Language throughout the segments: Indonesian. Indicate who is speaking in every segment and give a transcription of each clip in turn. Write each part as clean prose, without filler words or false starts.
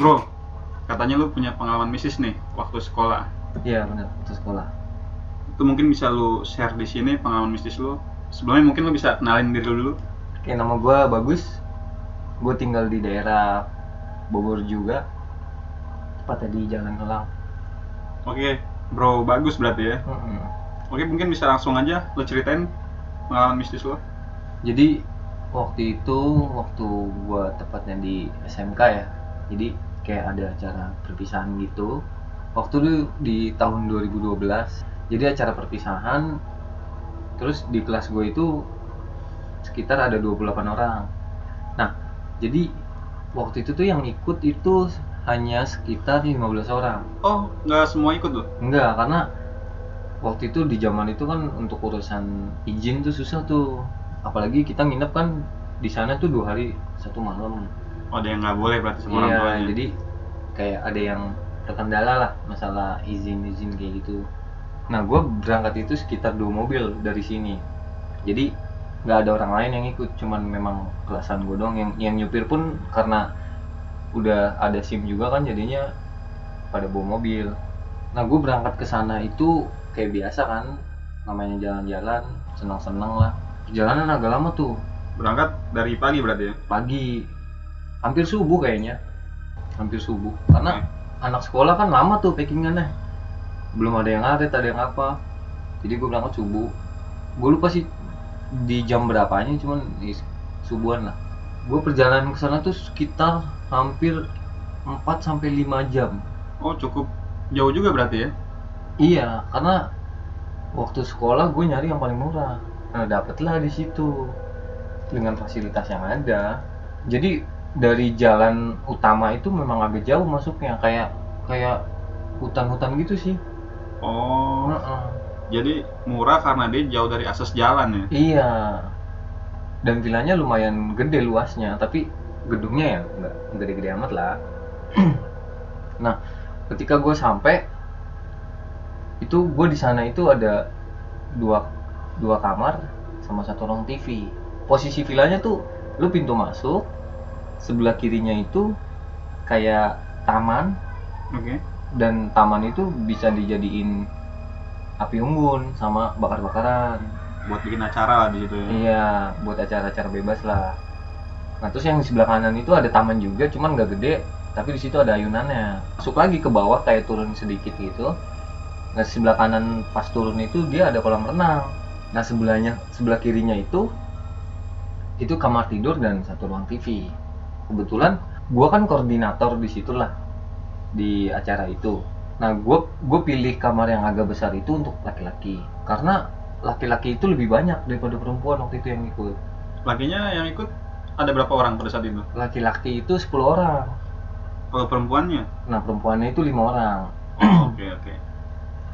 Speaker 1: Bro, katanya lu punya pengalaman mistis nih waktu sekolah.
Speaker 2: Iya benar, waktu sekolah.
Speaker 1: Itu mungkin bisa lu share di sini pengalaman mistis lu. Sebelumnya mungkin lu bisa kenalin diri lu dulu.
Speaker 2: Oke, nama gue Bagus. Gue tinggal di daerah Bogor juga, tepatnya di Jalan Helang.
Speaker 1: Oke, Bro Bagus berarti ya. Oke, mungkin bisa langsung aja lu ceritain pengalaman mistis lu.
Speaker 2: Jadi waktu itu, waktu gue tepatnya di SMK ya. Jadi kayak ada acara perpisahan gitu. Waktu itu di tahun 2012. Jadi acara perpisahan. Terus di kelas gue itu sekitar ada 28 orang. Nah, jadi waktu itu tuh yang ikut itu hanya sekitar 15 orang.
Speaker 1: Oh, nggak semua ikut lu?
Speaker 2: Enggak, karena waktu itu di zaman itu kan untuk urusan izin tuh susah tuh. Apalagi kita nginep kan di sana tuh 2 hari 1 malam.
Speaker 1: Oh, ada yang nggak boleh berarti sama orang
Speaker 2: Iya,
Speaker 1: tuanya.
Speaker 2: jadi kayak ada yang terkendala lah masalah izin kayak gitu. Nah, gue berangkat itu sekitar 2 mobil dari sini. Jadi nggak ada orang lain yang ikut, cuman memang kelasan gue doang. Yang nyupir pun karena udah ada SIM juga kan, jadinya pada bawa mobil. Nah, gue berangkat ke sana itu kayak biasa kan, namanya jalan-jalan, senang-senang lah. Perjalanan agak lama tuh,
Speaker 1: Berangkat dari pagi berarti ya?
Speaker 2: pagi, hampir subuh kayaknya, hampir subuh. Karena anak sekolah kan lama tuh packingannya, belum ada yang ngaret, ada yang apa. Jadi gue berangkat subuh. Gue lupa sih di jam berapanya, cuman subuhan lah. Gue perjalanan ke sana tuh sekitar hampir 4-5 jam.
Speaker 1: Oh, cukup jauh juga berarti ya?
Speaker 2: Iya, karena waktu sekolah gue nyari yang paling murah. Nah, dapetlah di situ dengan fasilitas yang ada. Jadi dari jalan utama itu memang agak jauh masuknya, kayak hutan-hutan gitu sih.
Speaker 1: Oh,
Speaker 2: Heeh.
Speaker 1: jadi murah karena dia jauh dari akses jalan ya?
Speaker 2: Iya. Dan villanya lumayan gede luasnya, tapi gedungnya ya nggak gede-gede amat lah. Nah, ketika gue sampai itu, gue di sana itu ada dua kamar sama 1 ruang TV. Posisi villanya tuh, lu pintu masuk, sebelah kirinya itu kayak taman,
Speaker 1: Oke.
Speaker 2: dan taman itu bisa dijadiin api unggun sama bakar-bakaran.
Speaker 1: Buat bikin acara lah di situ ya?
Speaker 2: Iya, buat acara-acara bebas lah. Nah, terus yang di sebelah kanan itu ada taman juga, cuman nggak gede, tapi di situ ada ayunannya. Masuk lagi ke bawah kayak turun sedikit gitu. Nah, sebelah kanan pas turun itu dia ada kolam renang. Nah, sebelah kirinya itu kamar tidur dan 1 ruang TV. Kebetulan gua kan koordinator di situlah, di acara itu. Nah, gua pilih kamar yang agak besar itu untuk laki-laki, karena laki-laki itu lebih banyak daripada perempuan waktu itu yang ikut.
Speaker 1: Lakinya yang ikut ada berapa orang pada saat itu?
Speaker 2: Laki-laki itu 10 orang.
Speaker 1: Kalau perempuannya?
Speaker 2: Nah, perempuannya itu 5 orang.
Speaker 1: Oh, oke.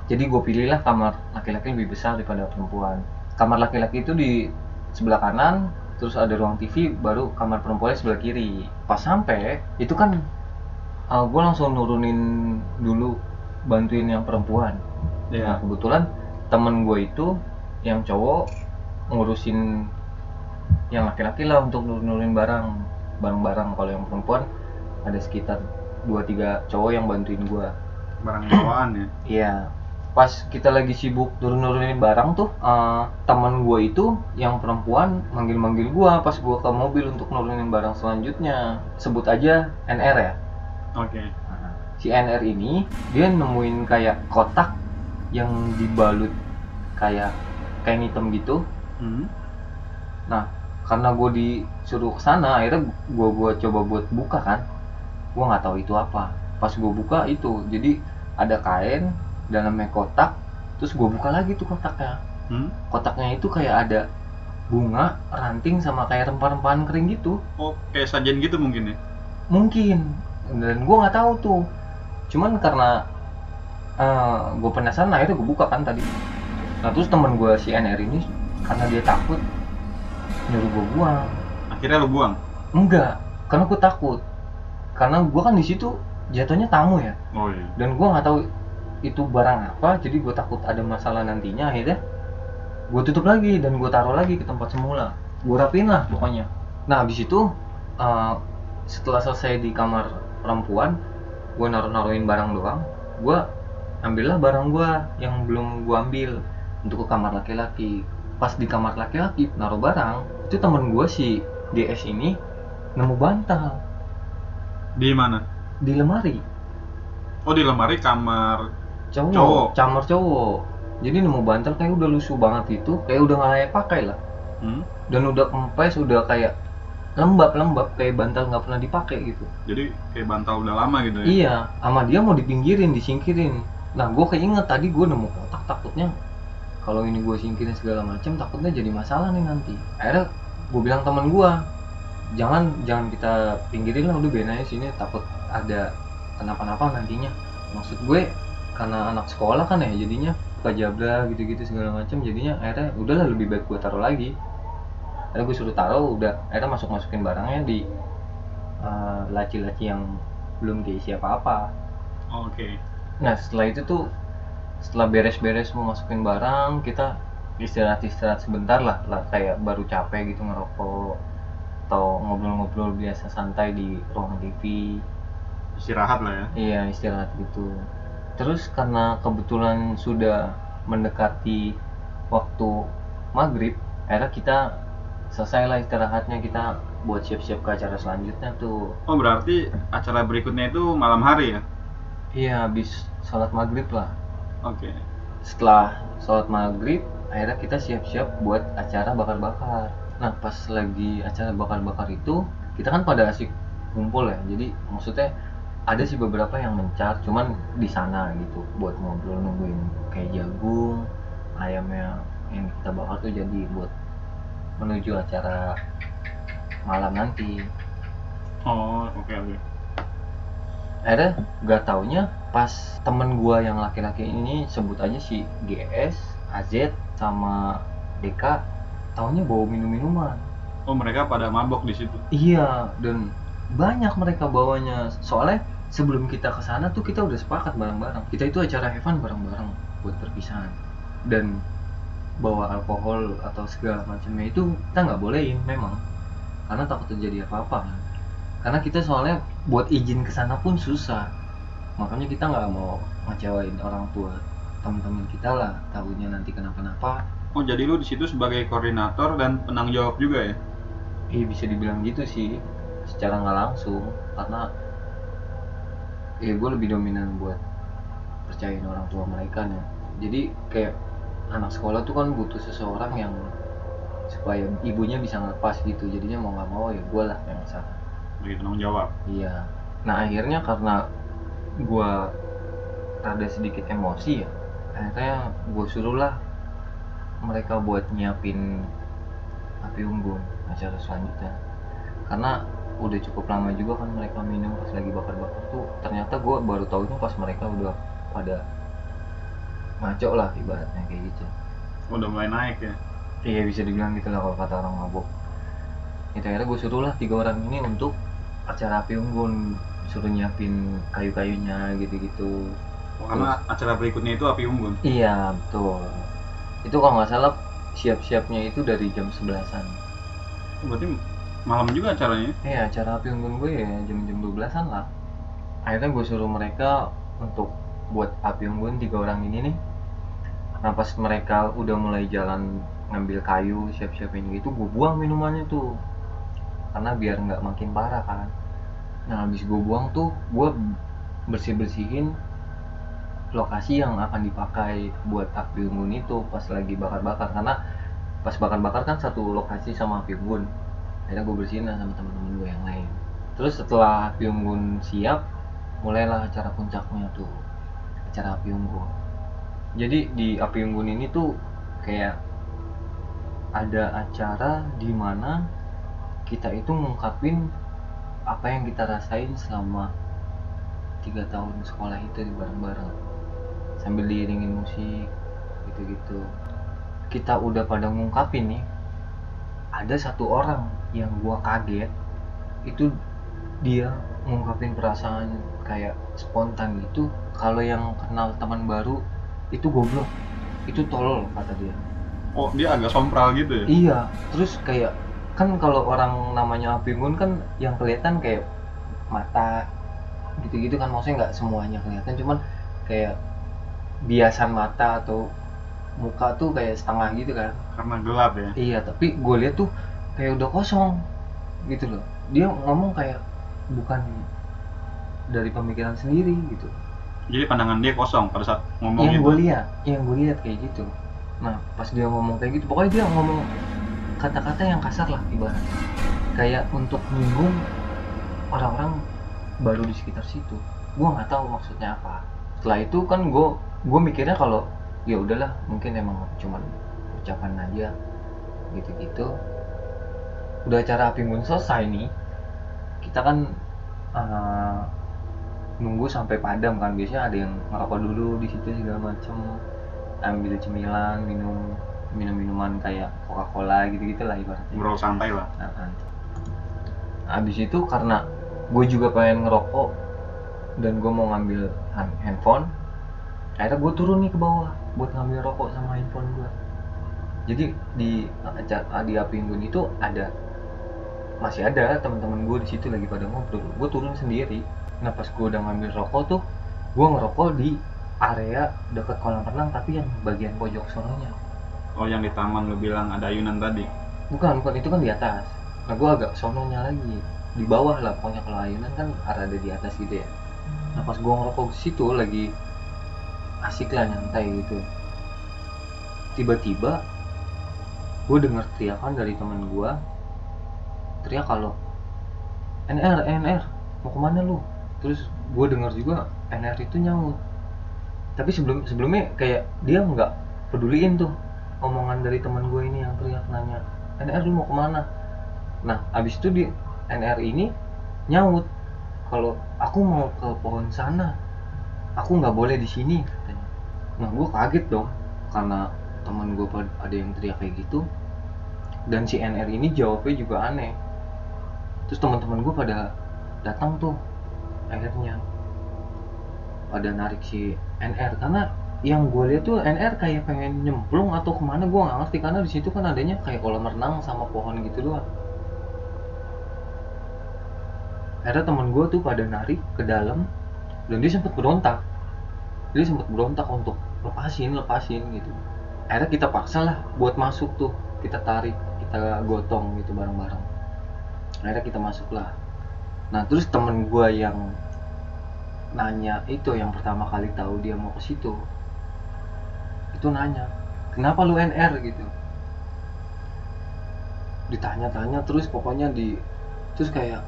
Speaker 2: Jadi gue pilihlah kamar laki-laki lebih besar daripada perempuan. Kamar laki-laki itu di sebelah kanan, terus ada ruang TV, baru kamar perempuannya sebelah kiri. Pas sampai itu kan, gue langsung nurunin dulu, bantuin yang perempuan.
Speaker 1: Iya.
Speaker 2: Nah, kebetulan temen gue itu yang cowok ngurusin yang laki-laki lah untuk nurunin barang-barang. Kalau yang perempuan ada sekitar 2-3 cowok yang bantuin gue.
Speaker 1: Barang bawaan ya?
Speaker 2: Iya, pas kita lagi sibuk nurunin barang tuh, teman gue itu yang perempuan manggil-manggil gue pas gue ke mobil untuk nurunin barang selanjutnya. Sebut aja NR ya.
Speaker 1: Oke.
Speaker 2: Nah, si NR ini dia nemuin kayak kotak yang dibalut kayak kain hitam gitu. Nah, karena gue disuruh ke sana, akhirnya gue coba buat buka kan. Gue nggak tahu itu apa. Pas gue buka itu, jadi ada kain dalamnya kotak. Terus gue buka lagi tuh kotaknya. Kotaknya itu kayak ada bunga, ranting, sama kayak rempah-rempahan kering gitu.
Speaker 1: Oh, kayak sajian gitu mungkin ya?
Speaker 2: Mungkin. Dan gue nggak tahu tuh. Cuman karena gue penasaran, akhirnya gue buka kan tadi. Nah, terus temen gue si NR ini karena dia takut, nyuruh gue buang.
Speaker 1: Akhirnya lu buang?
Speaker 2: Enggak, karena gue takut. Karena gue kan di situ jatuhnya tamu ya.
Speaker 1: Oh iya.
Speaker 2: Dan gue nggak tahu itu barang apa, jadi gue takut ada masalah nantinya. Akhirnya gue tutup lagi dan gue taruh lagi ke tempat semula. Gue rapiin lah pokoknya. Nah, habis itu setelah selesai di kamar perempuan, gue naruhin barang doang, gue ambillah barang gue yang belum gue ambil untuk ke kamar laki-laki. Pas di kamar laki-laki naruh barang, itu temen gue si GS ini nemu bantal
Speaker 1: Di mana?
Speaker 2: di lemari.
Speaker 1: Oh, di lemari kamar
Speaker 2: Cowok,
Speaker 1: Cowok.
Speaker 2: camar cowok. Jadi nemu bantal kayak udah lusuh banget itu, kayak udah nggak layak pakai lah. Dan udah kempes, udah kayak lembab kayak bantal nggak pernah dipakai gitu.
Speaker 1: Jadi kayak bantal udah lama gitu ya?
Speaker 2: Iya, sama dia mau dipinggirin, disingkirin. Nah, gue keinget tadi gue nemu kotak, takutnya kalau ini gue singkirin segala macam, takutnya jadi masalah nih nanti. Akhirnya gue bilang teman gue, jangan kita pinggirin lah, udah biarin aja sini, takut ada kenapa-napa nantinya. Maksud gue karena anak sekolah kan ya, jadinya suka jabla gitu-gitu segala macam, jadinya akhirnya udahlah lebih baik gue taruh lagi. Akhirnya gue suruh taruh, udah akhirnya masukin barangnya di laci-laci yang belum diisi apa-apa.
Speaker 1: Oke.
Speaker 2: Nah setelah itu tuh, setelah beres-beres mau masukin barang, kita istirahat sebentar lah kayak baru capek gitu ngerokok atau ngobrol-ngobrol biasa santai di ruang TV.
Speaker 1: Istirahat lah ya?
Speaker 2: Iya, istirahat gitu. Terus karena kebetulan sudah mendekati waktu maghrib, akhirnya kita selesai lah istirahatnya, kita buat siap-siap ke acara selanjutnya tuh.
Speaker 1: Oh, berarti acara berikutnya itu malam hari ya?
Speaker 2: Iya, habis sholat maghrib lah.
Speaker 1: Oke.
Speaker 2: Setelah sholat maghrib, akhirnya kita siap-siap buat acara bakar-bakar. Nah, pas lagi acara bakar-bakar itu, kita kan pada asik ngumpul ya. Jadi maksudnya ada sih beberapa yang mencar, cuman di sana gitu buat ngobrol, nungguin kayak jagung, ayamnya yang kita bakar tuh jadi buat menuju acara malam nanti.
Speaker 1: Oh, oke.
Speaker 2: Akhirnya gak taunya pas temen gua yang laki-laki ini, sebut aja si GS, AZ, sama DK, taunya bawa minum-minuman.
Speaker 1: Oh, mereka pada mabok di situ?
Speaker 2: Iya, dan banyak mereka bawanya. Soalnya sebelum kita kesana tuh kita udah sepakat bareng-bareng. Kita itu acara have fun bareng-bareng buat perpisahan. Dan bawa alkohol atau segala macamnya itu kita nggak bolehin memang, karena takut terjadi apa-apa kan. Karena kita soalnya buat izin kesana pun susah, makanya kita nggak mau ngecewain orang tua teman-teman kita lah, tahunya nanti kenapa-napa.
Speaker 1: Oh, jadi lu di situ sebagai koordinator dan penanggung jawab juga ya?
Speaker 2: Bisa dibilang gitu sih, secara nggak langsung, karena gue lebih dominan buat percayain orang tua mereka nih. Jadi kayak anak sekolah tuh kan butuh seseorang yang supaya ibunya bisa ngelepas gitu, jadinya mau nggak mau ya gue lah yang salah.
Speaker 1: Bagi penanggung jawab?
Speaker 2: Iya. Nah akhirnya karena gue rada sedikit emosi ya, akhirnya gue suruh lah mereka buat nyiapin api unggun acara selanjutnya. Karena udah cukup lama juga kan mereka minum pas lagi bakar-bakar tuh, ternyata gue baru taunya pas mereka udah pada ngaco lah ibaratnya kayak gitu.
Speaker 1: Udah mulai naik ya?
Speaker 2: Iya bisa dibilang gitu lah kalau kata orang mabok. Itu akhirnya gue suruh lah 3 orang ini untuk acara api unggun, suruh nyiapin kayu-kayunya gitu-gitu.
Speaker 1: Karena acara berikutnya itu api unggun?
Speaker 2: Iya betul. Itu kalau nggak salah siap-siapnya itu dari jam 11-an.
Speaker 1: Berarti malam juga acaranya?
Speaker 2: Iya, acara api unggun gue ya jam 12-an lah. Akhirnya gue suruh mereka untuk buat api unggun 3 orang ini nih. Nah pas mereka udah mulai jalan ngambil kayu, siap-siapin gitu, gue buang minumannya tuh, karena biar nggak makin parah kan. Nah habis gue buang tuh, gue bersih-bersihin lokasi yang akan dipakai buat api unggun itu pas lagi bakar-bakar. Karena pas bakar-bakar kan satu lokasi sama api unggun. Akhirnya gue bersihin lah sama temen-temen gue yang lain. Terus setelah api unggun siap, mulailah acara puncaknya tuh, acara api unggun. Jadi di api unggun ini tuh kayak ada acara di mana kita itu ngungkapin apa yang kita rasain selama 3 tahun sekolah itu bareng-bareng, sambil diiringin musik gitu-gitu. Kita udah pada ngungkapin nih, ada satu orang yang gua kaget, itu dia ngungkapin perasaan kayak spontan gitu. Kalau yang kenal teman baru itu goblok, itu tolol kata dia.
Speaker 1: Oh, dia agak sompral gitu ya?
Speaker 2: Iya, terus kayak kan kalau orang namanya api unggun kan yang kelihatan kayak mata, gitu-gitu kan, maksudnya nggak semuanya kelihatan, cuman kayak biasan mata atau muka tuh kayak setengah gitu kan.
Speaker 1: Karena gelap ya.
Speaker 2: Iya, tapi gue lihat tuh kayak udah kosong gitu loh. Dia ngomong kayak bukan dari pemikiran sendiri gitu.
Speaker 1: Jadi pandangan dia kosong pada saat ngomong
Speaker 2: Yang
Speaker 1: gitu.
Speaker 2: gue lihat kayak gitu. Nah, pas dia ngomong kayak gitu, pokoknya dia ngomong kata-kata yang kasar lah ibarat. Kayak untuk nyinggung orang-orang baru di sekitar situ. Gue nggak tahu maksudnya apa. Setelah itu kan gue mikirnya kalau ya udahlah, mungkin emang cuman ucapan aja gitu-gitu. Udah acara api unggun selesai nih, kita kan eh, nunggu sampai padam kan, biasanya ada yang ngerokok dulu di situ segala macem, ambil cemilan, minuman kayak Coca-Cola gitu-gitu lah ibaratnya.
Speaker 1: Ngobrol santai lah.
Speaker 2: Abis itu karena gue juga pengen ngerokok dan gue mau ngambil handphone, akhirnya gue turun nih ke bawah buat ngambil rokok sama handphone gue. Jadi di api unggun itu masih ada teman-teman gue di situ lagi pada ngobrol. Gue turun sendiri. Nah pas gue udah ngambil rokok tuh, gue ngerokok di area dekat kolam renang tapi yang bagian pojok sononya.
Speaker 1: Oh, yang di taman lu bilang ada ayunan tadi.
Speaker 2: Bukan, itu kan di atas. Nah gue agak sononya lagi, di bawah lah pokoknya. Kalau ayunan kan ada di atas gitu ya. Nah pas gue ngerokok di situ lagi asik lah nyantai gitu, tiba-tiba gue dengar teriakan dari teman gue, teriak kalau NR mau kemana lu. Terus gue dengar juga NR itu nyaut, tapi sebelumnya kayak dia nggak peduliin tuh omongan dari teman gue ini yang teriak nanya NR lu mau kemana. Nah abis itu di NR ini nyaut kalau aku mau ke pohon sana, aku nggak boleh di sini katanya. Nah gue kaget dong karena teman gue ada yang teriak kayak gitu, dan si NR ini jawabnya juga aneh. Terus teman-teman gue pada datang tuh, akhirnya pada narik si NR, karena yang gue lihat tuh NR kayak pengen nyemplung atau kemana, gue nggak ngerti, karena di situ kan adanya kayak kolam renang sama pohon gitu doang. Akhirnya teman gue tuh pada narik ke dalam dan dia sempat berontak untuk lepasin gitu. Akhirnya kita paksa lah buat masuk tuh, kita tarik, kita gotong gitu bareng-bareng. Akhirnya kita masuk lah. Nah terus temen gue yang nanya itu, yang pertama kali tahu dia mau ke situ, itu nanya kenapa lu NR gitu, ditanya-tanya terus pokoknya terus kayak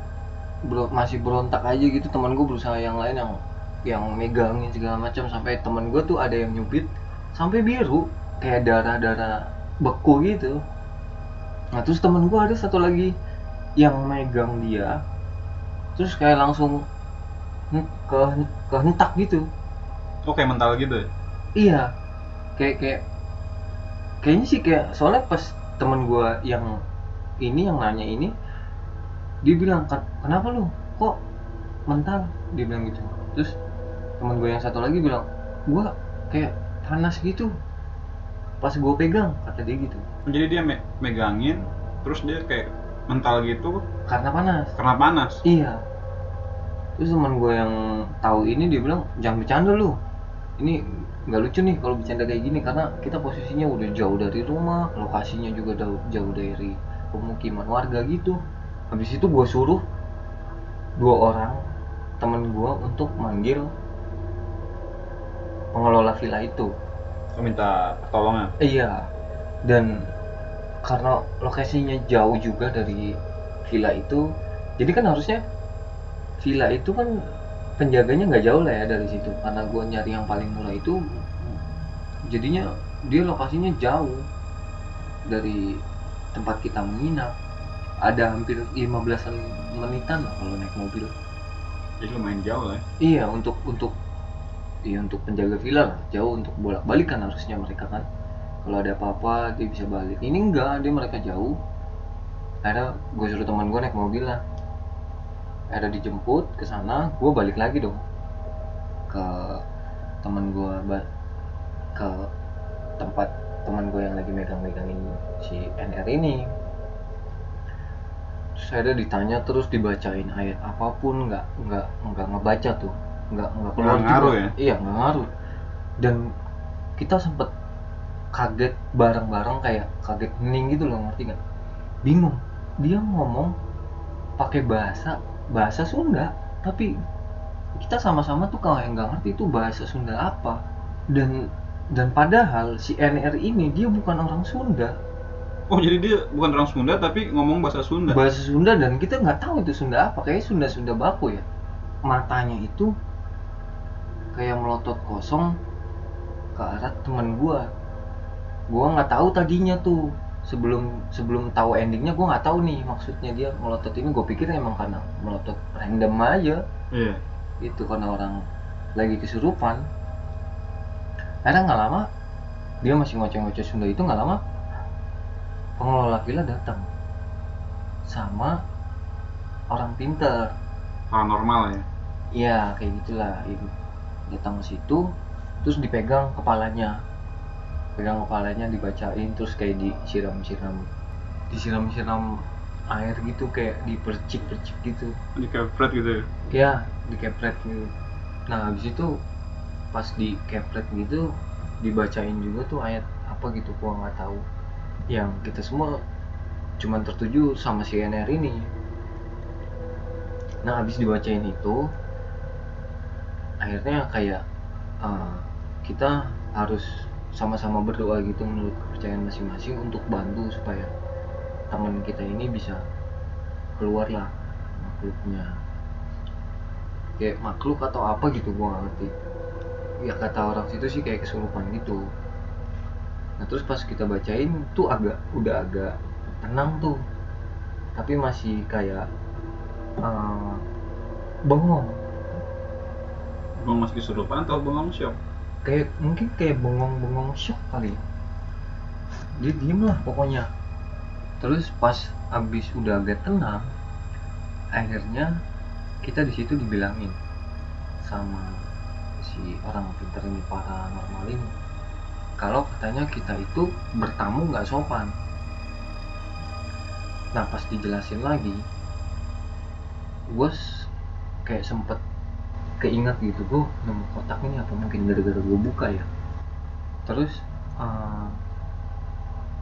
Speaker 2: masih berontak aja gitu. Teman gue berusaha yang lain yang megangin segala macam, sampai teman gue tuh ada yang nyubit sampai biru kayak darah beku gitu. Nah terus teman gue ada satu lagi yang megang dia, terus kayak langsung kehentak gitu.
Speaker 1: Oh, kayak mental gitu ya?
Speaker 2: Iya, kayaknya sih kayak, soalnya pas temen gue yang nanya ini, dia bilang kenapa lu kok mental, dia bilang gitu. Terus temen gue yang satu lagi bilang gue kayak panas gitu pas gue pegang, kata dia gitu.
Speaker 1: Jadi dia megangin, terus dia kayak mental gitu
Speaker 2: Karena panas. Iya. Terus teman gue yang tahu ini dia bilang jangan bercanda lu, ini nggak lucu nih kalau bercanda kayak gini, karena kita posisinya udah jauh dari rumah, lokasinya juga jauh dari pemukiman warga gitu. Habis itu gue suruh 2 orang temen gue untuk manggil pengelola villa itu.
Speaker 1: Oh, minta pertolongan?
Speaker 2: Iya, dan karena lokasinya jauh juga dari villa itu, jadi kan harusnya villa itu kan penjaganya nggak jauh lah ya dari situ. Karena gue nyari yang paling murah itu, jadinya dia lokasinya jauh dari tempat kita menginap, ada hampir 15 menitan lah kalau naik mobil.
Speaker 1: Jadi lumayan jauh lah ya?
Speaker 2: Iya, untuk penjaga villa lah jauh, untuk bolak-balik kan harusnya mereka kan, kalau ada apa-apa dia bisa balik. Ini enggak, mereka jauh. Akhirnya gue suruh teman gue naik mobil lah, akhirnya dijemput ke sana. Gue balik lagi dong ke teman gue, ke tempat teman gue yang lagi megangin si NR ini. Terus akhirnya ditanya terus dibacain ayat apapun nggak ngebaca tuh, nggak keluar
Speaker 1: Nggak ngaruh
Speaker 2: juga.
Speaker 1: ya?
Speaker 2: Iya, nggak ngaruh. Dan kita sempet kaget bareng-bareng, kayak kaget hening gitu loh, ngerti nggak? Bingung, dia ngomong pakai bahasa Sunda, tapi kita sama-sama tuh kayak nggak ngerti itu bahasa Sunda apa. Dan padahal si NR ini dia bukan orang Sunda,
Speaker 1: Oh, jadi dia bukan orang Sunda tapi ngomong bahasa Sunda.
Speaker 2: bahasa Sunda, dan kita nggak tahu itu Sunda apa, kayak Sunda baku ya. Matanya itu kayak melotot kosong ke arah teman gua nggak tahu tadinya tuh, sebelum tahu endingnya gua nggak tahu nih maksudnya dia melotot ini. Gua pikir emang karena melotot random aja,
Speaker 1: Iya.
Speaker 2: itu karena orang lagi kesurupan. Akhirnya nggak lama dia masih ngoceh-ngoceh Sunda itu, nggak lama pengelola villa datang sama orang pinter.
Speaker 1: Paranormal ya.
Speaker 2: Iya kayak gitulah, ibu datang ke situ terus dipegang kepalanya, dibacain, terus kayak disiram air gitu, kayak dipercik gitu.
Speaker 1: Dikepret gitu ya.
Speaker 2: Ya dikepret gitu. Nah habis itu pas dikepret gitu dibacain juga tuh ayat apa gitu, gua nggak tahu. Yang kita semua cuman tertuju sama si NR ini. Nah habis dibacain itu akhirnya kayak kita harus sama-sama berdoa gitu menurut kepercayaan masing-masing untuk bantu supaya teman kita ini bisa keluar lah makhluknya, kayak makhluk atau apa gitu gua nggak ngerti ya, kata orang situ sih kayak kesurupan gitu. Nah terus pas kita bacain tuh udah agak tenang tuh, tapi masih kayak bengong,
Speaker 1: Masih kesurupan atau bengong shock?
Speaker 2: kayak mungkin kayak bengong shock kali ya. Dia diem lah pokoknya. Terus pas abis udah agak tenang, akhirnya kita di situ dibilangin sama si orang pintar ini, paranormal ini, kalau katanya kita itu bertamu nggak sopan. Nah pas dijelasin lagi, gue kayak sempet keinget gitu, gue nemu kotak ini apa mungkin gara-gara gue buka ya. Terus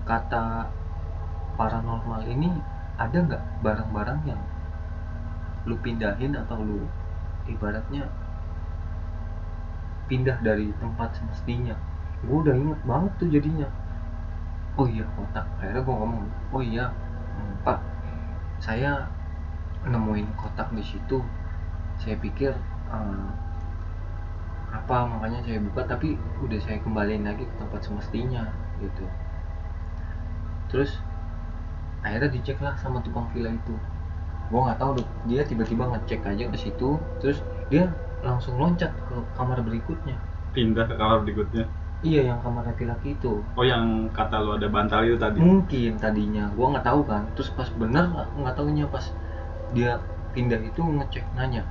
Speaker 2: kata paranormal ini, ada nggak barang-barang yang lu pindahin atau lu ibaratnya pindah dari tempat semestinya? Gue udah inget banget tuh jadinya. Oh iya kotak. Akhirnya gue ngomong, oh iya Pak, saya nemuin kotak di situ. Saya pikir apa, makanya saya buka, tapi udah saya kembaliin lagi ke tempat semestinya gitu. Terus akhirnya dicek lah sama tukang villa itu. Gue nggak tahu, dia tiba-tiba ngecek aja ke situ, terus dia langsung loncat ke kamar berikutnya.
Speaker 1: Pindah ke kamar berikutnya.
Speaker 2: Iya, yang kamar laki-laki itu.
Speaker 1: Oh, yang kata lu ada bantal itu tadi.
Speaker 2: Mungkin tadinya gue nggak tahu kan, terus pas bener nggak taunya pas dia pindah itu ngecek, nanya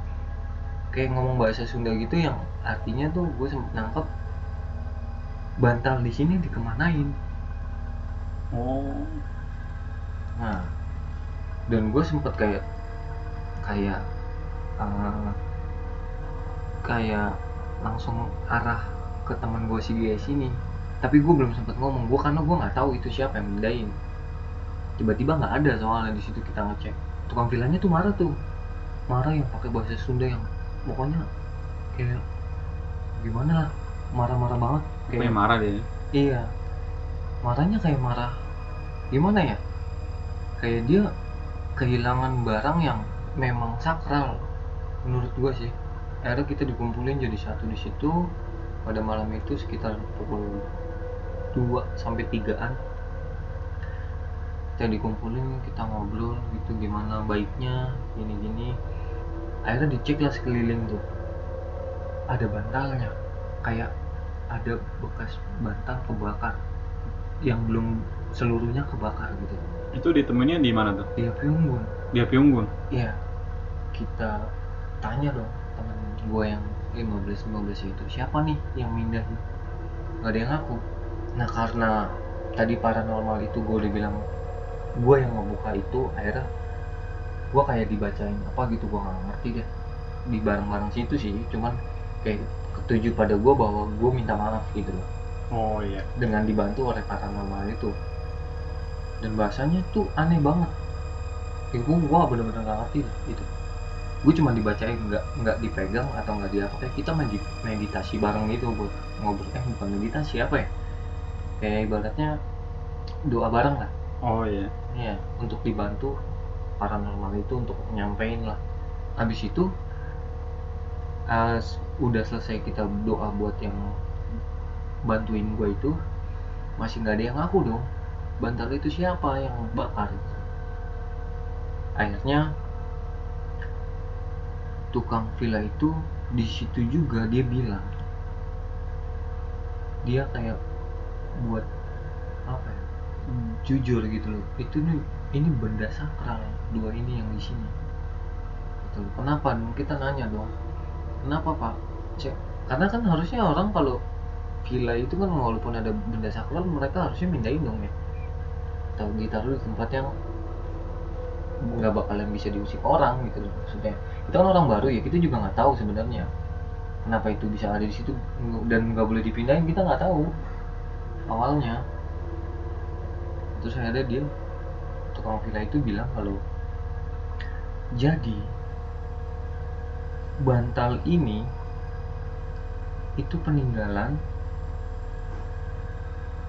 Speaker 2: kayak ngomong bahasa Sunda gitu, yang artinya tuh gue sempet nangkep bantal di sini dikemanain.
Speaker 1: Oh.
Speaker 2: Nah dan gue sempet kayak kayak langsung arah ke teman gue si guys ini, tapi gue belum sempet ngomong, karena gue nggak tahu itu siapa yang mindahin. Tiba-tiba nggak ada soalnya di situ, kita ngecek, tukang villanya tuh marah yang pakai bahasa Sunda yang pokoknya kayak gimana lah, marah-marah banget
Speaker 1: Kayak marah deh.
Speaker 2: Iya, marahnya kayak marah gimana ya, kayak dia kehilangan barang yang memang sakral menurut gua sih. Akhirnya kita dikumpulin jadi satu di situ pada malam itu sekitar pukul 2-3an. Kita dikumpulin, kita ngobrol gitu, gimana baiknya gini-gini. Akhirnya dicek lah sekeliling tuh, ada bantalnya, kayak ada bekas bantal kebakar yang belum seluruhnya kebakar gitu.
Speaker 1: Itu ditemuinnya di mana tuh?
Speaker 2: Di Api Unggun.
Speaker 1: Di Api Unggun.
Speaker 2: Iya. Kita tanya dong teman gue yang 15 itu, siapa nih yang mindahin? Gak ada yang ngaku. Nah karena tadi paranormal itu gue udah bilang gue yang ngebuka itu, akhirnya gue kayak dibacain apa gitu, gue nggak ngerti deh di barang-barang situ sih, cuman kayak ketujuh pada gue bahwa gue minta maaf gitu loh
Speaker 1: Oh iya.
Speaker 2: dengan dibantu oleh paranormal itu. Dan bahasanya tuh aneh banget, gue bener-bener nggak ngerti deh itu. Gue cuma dibacain, nggak dipegang atau nggak di apa, kayak kita meditasi bareng gitu buat ngobrol. Bukan meditasi, apa ya, kayak ibaratnya doa bareng lah.
Speaker 1: Oh iya.
Speaker 2: Iya, untuk dibantu paranormal itu untuk nyampein lah. Habis itu udah selesai kita doa buat yang bantuin gue itu, masih nggak ada yang ngaku dong bantal itu siapa yang bakar. Akhirnya tukang villa itu di situ juga dia bilang, dia kayak buat apa ya, jujur gitu loh, itu nih ini benda sakral dua ini yang di sini gitu. Kenapa? Kita nanya dong, kenapa pak? Karena kan harusnya orang kalau villa itu kan walaupun ada benda sakral mereka harusnya mindahin dong ya, atau ditaruh di tempat yang nggak bakalan bisa diusik orang gitu loh. Maksudnya kita kan orang baru ya, kita juga nggak tahu sebenarnya kenapa itu bisa ada di situ dan nggak boleh dipindahin, kita nggak tahu awalnya. Terus akhirnya dia, tukang villa itu bilang kalau jadi bantal ini itu peninggalan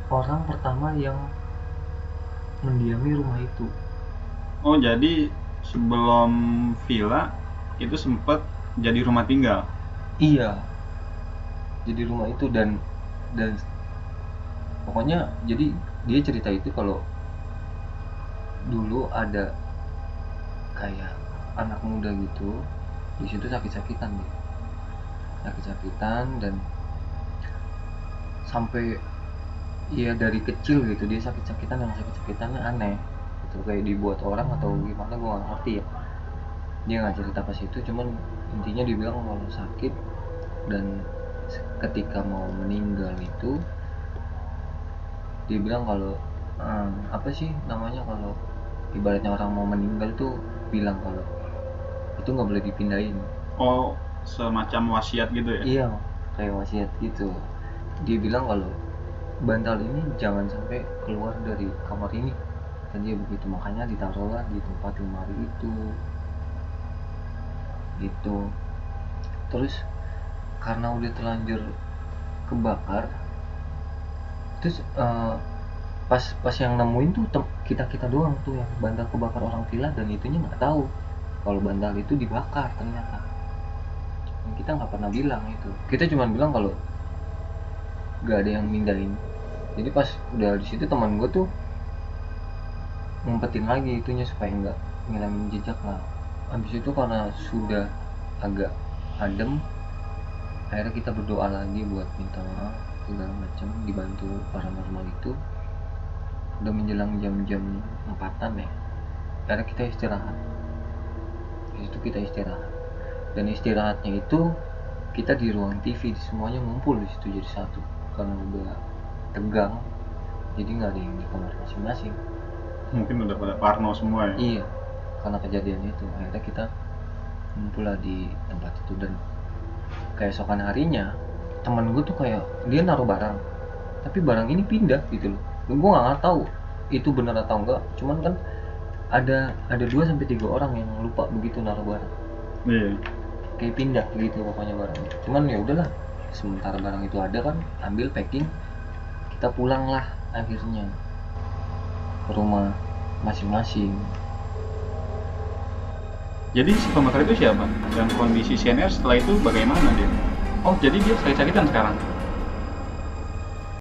Speaker 2: orang pertama yang mendiami rumah itu.
Speaker 1: Oh jadi sebelum villa itu sempat jadi rumah tinggal.
Speaker 2: Iya, jadi rumah itu dan pokoknya jadi dia cerita itu kalau dulu ada kayak anak muda gitu di situ sakit-sakitan dan sampai ya dari kecil gitu dia sakit-sakitan, yang sakit-sakitannya aneh gitu, kayak dibuat orang atau gimana gue nggak ngerti ya. Dia nggak cerita pas itu, cuman intinya dia bilang kalau sakit dan ketika mau meninggal itu dia bilang kalau apa sih namanya, kalau ibaratnya orang mau meninggal tuh bilang kalau itu nggak boleh dipindahin.
Speaker 1: Oh semacam wasiat gitu ya?
Speaker 2: Iya, kayak wasiat gitu. Dia bilang kalau bantal ini jangan sampai keluar dari kamar ini, dan dia begitu, makanya ditaruhlah di tempat lemari itu gitu. Terus karena udah terlanjur kebakar, terus pas yang nemuin tuh kita doang tuh yang bantal kebakar orang villa, dan itunya nggak tahu kalau bantal itu dibakar ternyata. Dan kita nggak pernah bilang itu, kita cuma bilang kalau nggak ada yang mindahin. Jadi pas udah di situ teman gue tuh ngumpetin lagi itunya supaya nggak ngilangin jejak lah. Habis itu karena sudah agak adem, akhirnya kita berdoa lagi buat minta maaf segala macam, dibantu paranormal itu. Udah menjelang jam-jam 4-an ya, akhirnya kita istirahat. Di situ kita istirahat, dan istirahatnya itu kita di ruang TV, semuanya ngumpul di situ jadi satu karena udah tegang, jadi nggak ada yang di kamar masing-masing.
Speaker 1: Mungkin udah pada parno semua ya?
Speaker 2: Iya, karena kejadian itu akhirnya kita ngumpul lah di tempat itu. Dan keesokan harinya temen gue tuh kayak dia naruh barang, tapi barang ini pindah gitu loh. Gue nggak tahu itu benar atau enggak, cuman kan ada 2-3 orang yang lupa begitu naruh barang.
Speaker 1: Iya.
Speaker 2: Kayak pindah gitu pokoknya barangnya. Cuman ya udahlah, sementara barang itu ada kan, ambil packing, kita pulang lah akhirnya ke rumah masing-masing.
Speaker 1: Jadi si pembakar itu siapa? Dan kondisi CNR setelah itu bagaimana dia? Oh jadi dia sakit-sakitan sekarang?